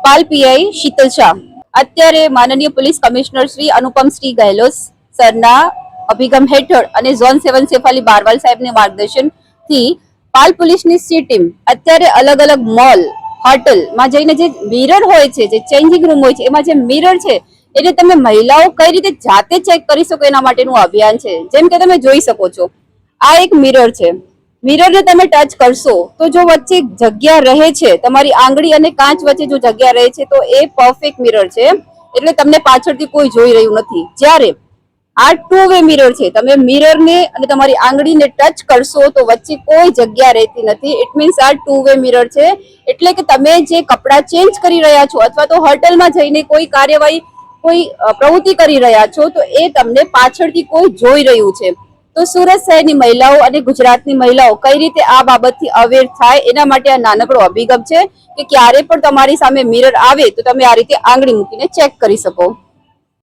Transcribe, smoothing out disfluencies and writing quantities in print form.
પાલ PI Sheetal Shah અત્યારે માનનીય police commissioner Shri અનુપમ શ્રી ગહેલોત સરના અભિગમ હેઠળ અને ઝોન 7 સેફાલી બારવાલ સાહેબના માર્ગદર્શનથી પાલ પોલીસની સી ટીમ અત્યારે અલગ અલગ મોલ હોટલમાં જઈને જે મિરર હોય છે, જે ચેન્જિંગ રૂમ હોય છે, એમાં જે મિરર છે એને તમે મહિલાઓ કઈ રીતે જાતે ચેક કરી શકો એના માટેનું અભિયાન છે. જેમ કે તમે જોઈ શકો છો, આ એક મિરર છે. મિરરને તમે ટચ કરશો તો જો વચ્ચે જગ્યા રહે છે, તમારી આંગળી અને કાચ વચ્ચે જો જગ્યા રહે છે તો એ પરફેક્ટ મિરર છે, એટલે તમને પાછળથી કોઈ જોઈ રહ્યું નથી. જ્યારે આ 2 વે મિરર છે, તમે મિરરને અને તમારી આંગળીને ટચ કરશો તો વચ્ચે કોઈ જગ્યા રહેતી નથી. ઇટ મીન્સ આ 2 વે મિરર છે, એટલે કે તમે જે કપડાં ચેન્જ કરી રહ્યા છો અથવા તો હોટલમાં જઈને કોઈ કાર્યવાહી કોઈ પ્રવૃત્તિ કરી રહ્યા છો તો એ તમને પાછળથી કોઈ જોઈ રહ્યું છે. તો સુરત શહેરની મહિલાઓ અને ગુજરાતની મહિલાઓ કઈ રીતે આ બાબતથી અવેર થાય એના માટે આ નાનકડો અભિગમ છે કે ક્યારે પણ તમારી સામે મિરર આવે તો તમે આ રીતે આંગળી મૂકીને ચેક કરી શકો.